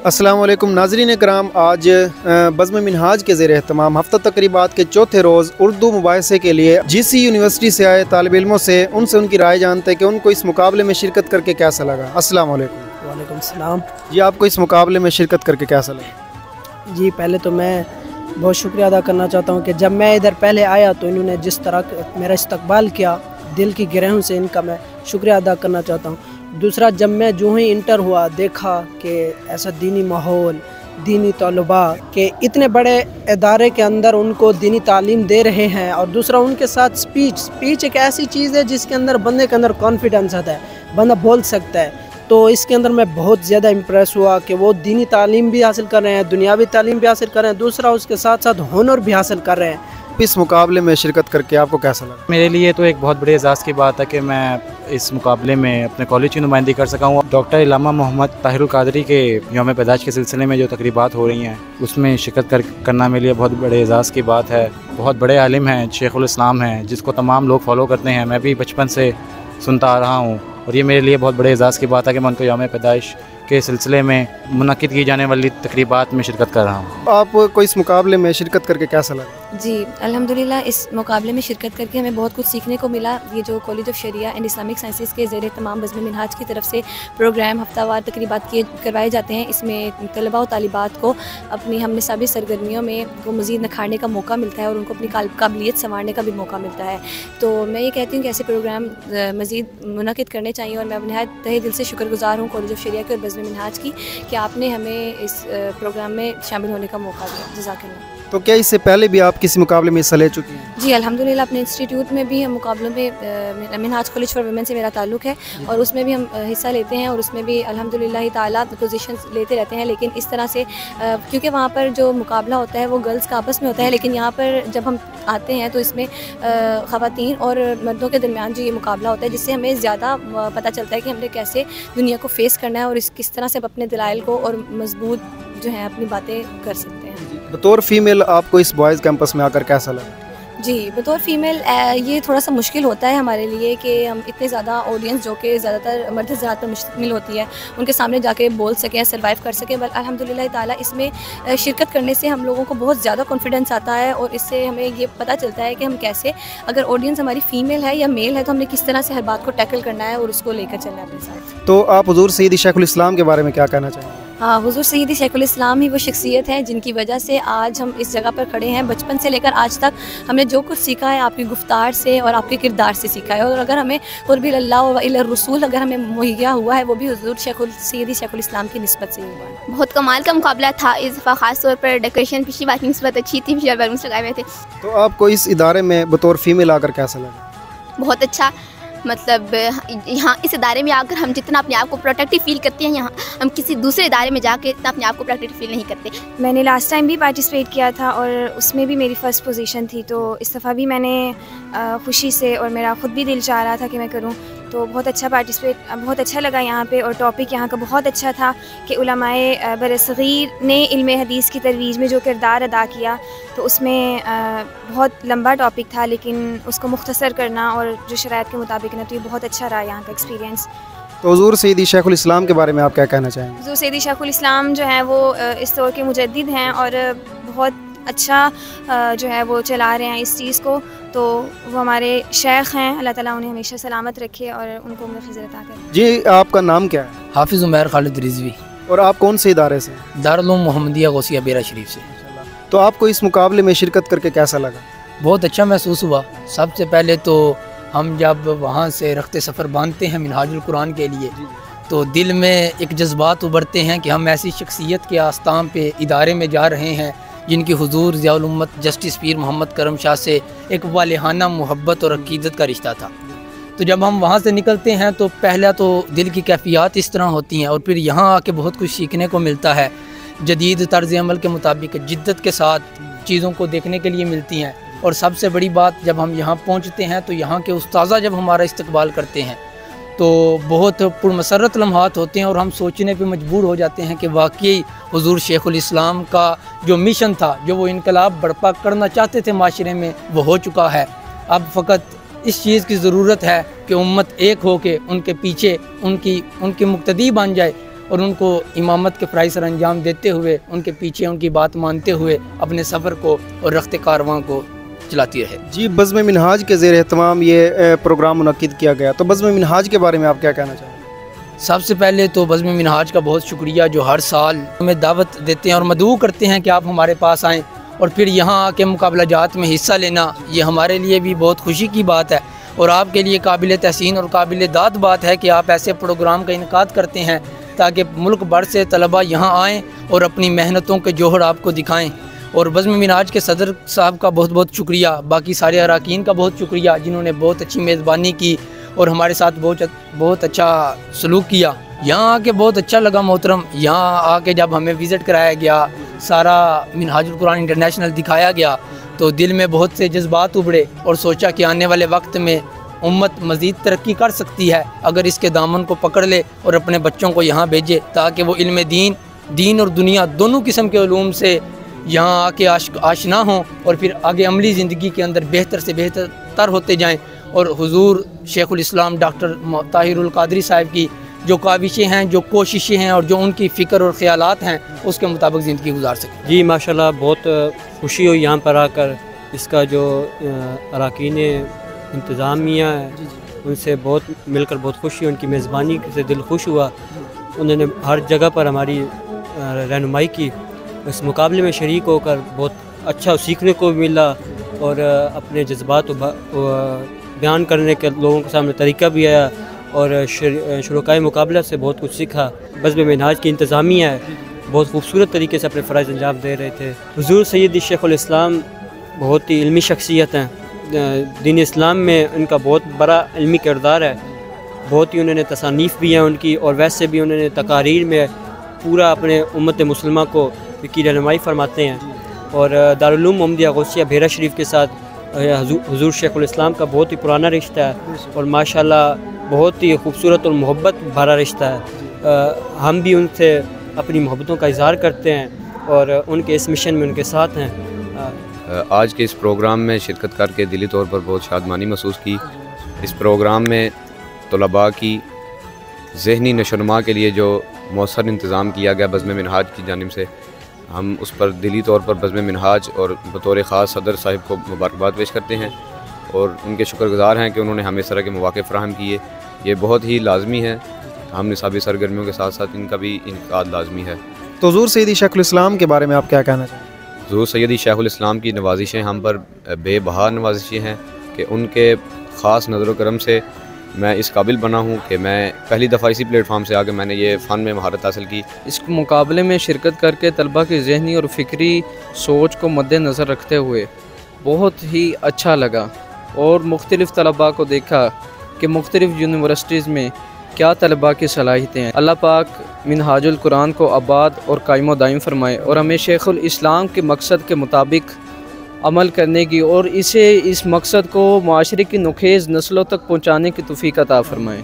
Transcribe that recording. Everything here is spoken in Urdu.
السلام علیکم ناظرین کرام، آج بزم منہاج کے زیر اہتمام ہفتہ تقریبات کے چوتھے روز اردو مباحثے کے لیے جی سی یونیورسٹی سے آئے طالب علموں سے ان کی رائے جانتے ہیں کہ ان کو اس مقابلے میں شرکت کر کے کیسا لگا۔ السلام علیکم۔ وعلیکم السلام۔ جی، آپ کو اس مقابلے میں شرکت کر کے کیسا لگا؟ جی، پہلے تو میں بہت شکریہ ادا کرنا چاہتا ہوں کہ جب میں ادھر پہلے آیا تو انہوں نے جس طرح میرا استقبال کیا، دل کی گہرائیوں سے ان کا میں شکریہ ادا کرنا چاہتا ہوں۔ دوسرا، جب میں جو ہی انٹر ہوا دیکھا کہ ایسا دینی ماحول، دینی طلباء کہ اتنے بڑے ادارے کے اندر ان کو دینی تعلیم دے رہے ہیں، اور دوسرا ان کے ساتھ سپیچ ایک ایسی چیز ہے جس کے اندر بندے کے اندر کانفیڈنس آتا ہے، بندہ بول سکتا ہے۔ تو اس کے اندر میں بہت زیادہ امپریس ہوا کہ وہ دینی تعلیم بھی حاصل کر رہے ہیں، دنیاوی تعلیم بھی حاصل کر رہے ہیں، دوسرا اس کے ساتھ ساتھ ہنر بھی حاصل کر رہے ہیں۔ اس مقابلے میں شرکت کر کے آپ کو کیسا لگا؟ میرے لیے تو ایک بہت بڑے اعزاز کی بات ہے کہ میں اس مقابلے میں اپنے کالج کی نمائندگی کر سکا ہوں۔ ڈاکٹر علامہ محمد طاہر القادری کے یوم پیدائش کے سلسلے میں جو تقریبات ہو رہی ہیں اس میں شرکت کرنا میرے لیے بہت بڑے اعزاز کی بات ہے۔ بہت بڑے عالم ہیں، شیخ الاسلام ہیں، جس کو تمام لوگ فالو کرتے ہیں، میں بھی بچپن سے سنتا آ رہا ہوں، اور یہ میرے لیے بہت بڑے اعزاز کی بات ہے کہ میں ان کو یوم پیدائش کے سلسلے میں منعقد کی جانے والی تقریبات میں شرکت کر رہا ہوں۔ آپ کو اس مقابلے میں شرکت کر کے کیسا لگا؟ جی الحمدللہ، اس مقابلے میں شرکت کر کے ہمیں بہت کچھ سیکھنے کو ملا۔ یہ جو کالج آف شریعہ اینڈ اسلامک سائنسز کے زیر تمام بزم منہاج کی طرف سے پروگرام ہفتہ وار تقریبات کروائے جاتے ہیں، اس میں طلباء و طالبات کو اپنی ہم نصابی سرگرمیوں میں کو مزید نکھارنے کا موقع ملتا ہے اور ان کو اپنی قابلیت سنوارنے کا بھی موقع ملتا ہے۔ تو میں یہ کہتی ہوں کہ ایسے پروگرام مزید منعقد کرنے چاہیے، اور میں نہایت تہہ دل سے شکر گزار ہوں کالج آف شریعہ کے اور بزم منہاج کی کہ آپ نے ہمیں اس پروگرام میں شامل ہونے کا موقع دیا۔ جزاک اللہ۔ تو کیا اس سے پہلے بھی آپ کسی مقابلے میں حصہ لے چکی ہیں؟ جی الحمدللہ، اپنے انسٹیٹیوٹ میں بھی ہم مقابلوں میں منہاج کالج فار ویمن سے میرا تعلق ہے، اور اس میں بھی ہم حصہ لیتے ہیں، اور اس میں بھی الحمدللہ تعالیٰ پوزیشنز لیتے رہتے ہیں۔ لیکن اس طرح سے کیونکہ وہاں پر جو مقابلہ ہوتا ہے وہ گرلز کا آپس میں ہوتا ہے، لیکن یہاں پر جب ہم آتے ہیں تو اس میں خواتین اور مردوں کے درمیان جو یہ مقابلہ ہوتا ہے، جس سے ہمیں زیادہ پتہ چلتا ہے کہ ہم نے کیسے دنیا کو فیس کرنا ہے اور کس طرح سے اپنے دلائل کو اور مضبوط جو ہیں اپنی باتیں کر سکتے ہیں۔ بطور فیمیل آپ کو اس بوائز کیمپس میں آ کر کیسا لگا؟ جی بطور فیمیل یہ تھوڑا سا مشکل ہوتا ہے ہمارے لیے کہ ہم اتنے زیادہ آڈینس جو کہ زیادہ تر مرد حضرات پر مشتمل ہوتی ہے ان کے سامنے جا کے بول سکیں، سروائیو کر سکیں، بل الحمدللہ تعالیٰ اس میں شرکت کرنے سے ہم لوگوں کو بہت زیادہ کانفیڈنس آتا ہے، اور اس سے ہمیں یہ پتہ چلتا ہے کہ ہم کیسے، اگر آڈینس ہماری فیمیل ہے یا میل ہے، تو ہم نے کس طرح سے ہر بات کو ٹیکل کرنا ہے اور اس کو لے کر چلنا ہے اپنے ساتھ۔ تو آپ حضور سیدی شیخ الاسلام کے بارے میں کیا کہنا چاہیں گے؟ ہاں، حضور سیدی شیخ الاسلام ہی وہ شخصیت ہیں جن کی وجہ سے آج ہم اس جگہ پر کھڑے ہیں۔ بچپن سے لے کر آج تک ہم نے جو کچھ سیکھا ہے آپ کی گفتار سے اور آپ کے کردار سے سیکھا ہے، اور اگر ہمیں قرب اللہ و الی الرسول اگر ہمیں مہیا ہوا ہے وہ بھی حضور سیدی شیخ الاسلام کی نسبت سے ہوا ہے۔ بہت کمال کا مقابلہ تھا اس دفعہ، خاص طور پر ڈیکوریشن پچھلی بار کی نسبت اچھی تھی، پچھلی بار بیلونس لگائے ہوئے تھے۔ تو آپ کو اس ادارے میں بطور فیمیل آ کر کیسا لگا؟ بہت اچھا، مطلب یہاں اس ادارے میں آ کر ہم جتنا اپنے آپ کو پروٹیکٹیو فیل کرتے ہیں، یہاں ہم کسی دوسرے ادارے میں جا کے اتنا اپنے آپ کو پروٹیکٹیو فیل نہیں کرتے۔ میں نے لاسٹ ٹائم بھی پارٹیسپیٹ کیا تھا اور اس میں بھی میری فرسٹ پوزیشن تھی، تو اس دفعہ بھی میں نے خوشی سے، اور میرا خود بھی دل چاہ رہا تھا کہ میں کروں، تو بہت اچھا لگا یہاں پہ، اور ٹاپک یہاں کا بہت اچھا تھا کہ علماء برصغیر نے علم حدیث کی ترویج میں جو کردار ادا کیا، تو اس میں بہت لمبا ٹاپک تھا، لیکن اس کو مختصر کرنا اور جو شرائط کے مطابق نا، تو یہ بہت اچھا رہا یہاں کا ایکسپیرینس۔ تو حضور سیدی شیخ الاسلام کے بارے میں آپ کیا کہنا چاہیں گے؟ حضور سیدی شیخ الاسلام جو ہیں وہ اس دور کے مجدد ہیں، اور بہت اچھا جو ہے وہ چلا رہے ہیں اس چیز کو، تو وہ ہمارے شیخ ہیں، اللہ تعالیٰ انہیں ہمیشہ سلامت رکھے اور ان کو عمر خضر عطا کرے۔ جی، آپ کا نام کیا ہے؟ حافظ عمیر خالد رضوی، اور آپ کون سے ادارے سے؟ دارالعلوم محمدیہ غوثیہ بیرا شریف سے۔ تو آپ کو اس مقابلے میں شرکت کر کے کیسا لگا؟ بہت اچھا محسوس ہوا۔ سب سے پہلے تو ہم جب وہاں سے رخت سفر باندھتے ہیں منہاج القرآن کے لیے، تو دل میں ایک جذبات ابھرتے ہیں کہ ہم ایسی شخصیت کے آستان پہ ادارے میں جا رہے ہیں جن کی حضور ضیاء الامت جسٹس پیر محمد کرم شاہ سے ایک والہانہ محبت اور عقیدت کا رشتہ تھا۔ تو جب ہم وہاں سے نکلتے ہیں تو پہلا تو دل کی کیفیات اس طرح ہوتی ہیں، اور پھر یہاں آ کے بہت کچھ سیکھنے کو ملتا ہے، جدید طرز عمل کے مطابق جدت کے ساتھ چیزوں کو دیکھنے کے لیے ملتی ہیں، اور سب سے بڑی بات جب ہم یہاں پہنچتے ہیں تو یہاں کے استاذہ جب ہمارا استقبال کرتے ہیں تو بہت پرمسرت لمحات ہوتے ہیں، اور ہم سوچنے پہ مجبور ہو جاتے ہیں کہ واقعی حضور شیخ الاسلام کا جو مشن تھا، جو وہ انقلاب برپا کرنا چاہتے تھے معاشرے میں، وہ ہو چکا ہے۔ اب فقط اس چیز کی ضرورت ہے کہ امت ایک ہو کے ان کے پیچھے ان کی مقتدی بن جائے، اور ان کو امامت کے فرائض سر انجام دیتے ہوئے ان کے پیچھے ان کی بات مانتے ہوئے اپنے سفر کو اور رخت کارواں کو چلاتی رہے۔ جی، بزم منہاج کے زیر اہتمام یہ پروگرام منعقد کیا گیا، تو بزم منہاج کے بارے میں آپ کیا کہنا چاہیں گے؟ سب سے پہلے تو بزم منہاج کا بہت شکریہ جو ہر سال ہمیں دعوت دیتے ہیں اور مدعو کرتے ہیں کہ آپ ہمارے پاس آئیں، اور پھر یہاں آ کے مقابلہ جات میں حصہ لینا یہ ہمارے لیے بھی بہت خوشی کی بات ہے، اور آپ کے لیے قابل تحسین اور قابل داد بات ہے کہ آپ ایسے پروگرام کا انعقاد کرتے ہیں تاکہ ملک بھر سے طلباء یہاں آئیں اور اپنی محنتوں کے جوہر آپ کو دکھائیں۔ اور بزم منہاج کے صدر صاحب کا بہت بہت شکریہ، باقی سارے اراکین کا بہت شکریہ جنہوں نے بہت اچھی میزبانی کی اور ہمارے ساتھ بہت اچھا سلوک کیا۔ یہاں آ کے بہت اچھا لگا محترم، یہاں آ کے جب ہمیں وزٹ کرایا گیا، سارا منہاج القرآن انٹرنیشنل دکھایا گیا تو دل میں بہت سے جذبات ابھرے اور سوچا کہ آنے والے وقت میں امت مزید ترقی کر سکتی ہے اگر اس کے دامن کو پکڑ لے اور اپنے بچوں کو یہاں بھیجے تاکہ وہ علم دین اور دنیا دونوں قسم کے علوم سے یہاں آ کے آشنا ہوں اور پھر آگے عملی زندگی کے اندر بہتر سے بہتر تر ہوتے جائیں، اور حضور شیخ الاسلام ڈاکٹر طاہر القادری صاحب کی جو کاوشیں ہیں، جو کوششیں ہیں اور جو ان کی فکر اور خیالات ہیں اس کے مطابق زندگی گزار سکیں۔ جی ماشاءاللہ، بہت خوشی ہوئی یہاں پر آ کر۔ اس کا جو اراکین انتظامیہ ہے ان سے بہت مل کر بہت خوشی، ان کی میزبانی سے دل خوش ہوا۔ انہوں نے ہر جگہ پر ہماری رہنمائی کی، اس مقابلے میں شریک ہو کر بہت اچھا سیکھنے کو ملا اور اپنے جذبات بیان کرنے کے لوگوں کے سامنے طریقہ بھی آیا اور شرکائے مقابلہ سے بہت کچھ سیکھا۔ بزم منہاج کی انتظامیہ ہے بہت خوبصورت طریقے سے اپنے فرائض انجام دے رہے تھے۔ حضور سیدی شیخ الاسلام بہت ہی علمی شخصیت ہیں، دین اسلام میں ان کا بہت بڑا علمی کردار ہے، بہت ہی انہوں نے تصانیف بھی ہیں ان کی، اور ویسے بھی انہوں نے تقاریر میں پورا اپنے امت مسلمہ کو کی رہنمائی فرماتے ہیں، اور دارالعلوم محمدیہ غوثیہ بھیرا شریف کے ساتھ حضور شیخ الاسلام کا بہت ہی پرانا رشتہ ہے اور ماشاءاللہ بہت ہی خوبصورت اور محبت بھرا رشتہ ہے۔ ہم بھی ان سے اپنی محبتوں کا اظہار کرتے ہیں اور ان کے اس مشن میں ان کے ساتھ ہیں۔ آج کے اس پروگرام میں شرکت کر کے دلی طور پر بہت شادمانی محسوس کی۔ اس پروگرام میں طلباء کی ذہنی نشوونما کے لیے جو مؤثر انتظام کیا گیا بزم منہاج کی جانب سے، ہم اس پر دلی طور پر بزم منہاج اور بطور خاص صدر صاحب کو مبارکباد پیش کرتے ہیں اور ان کے شکر گزار ہیں کہ انہوں نے ہمیں اس طرح کے مواقع فراہم کیے۔ یہ بہت ہی لازمی ہے، ہم نصابی سرگرمیوں کے ساتھ ساتھ ان کا بھی انعقاد لازمی ہے۔ تو حضور سیدی شیخ الاسلام کے بارے میں آپ کیا کہنا چاہیں گے؟ حضور سیدی شیخ الاسلام کی نوازشیں ہم پر بے بہا نوازشیں ہیں کہ ان کے خاص نظر و کرم سے میں اس قابل بنا ہوں کہ میں پہلی دفعہ اسی پلیٹ فارم سے آ کے میں نے یہ فن میں مہارت حاصل کی۔ اس مقابلے میں شرکت کر کے طلباء کی ذہنی اور فکری سوچ کو مد نظر رکھتے ہوئے بہت ہی اچھا لگا، اور مختلف طلباء کو دیکھا کہ مختلف یونیورسٹیز میں کیا طلباء کی صلاحیتیں ہیں۔ اللہ پاک منہاج القرآن کو آباد اور قائم و دائم فرمائے اور ہمیں شیخ الاسلام کے مقصد کے مطابق عمل کرنے کی اور اس مقصد کو معاشرے کی نخیز نسلوں تک پہنچانے کی توفیق عطا فرمائے۔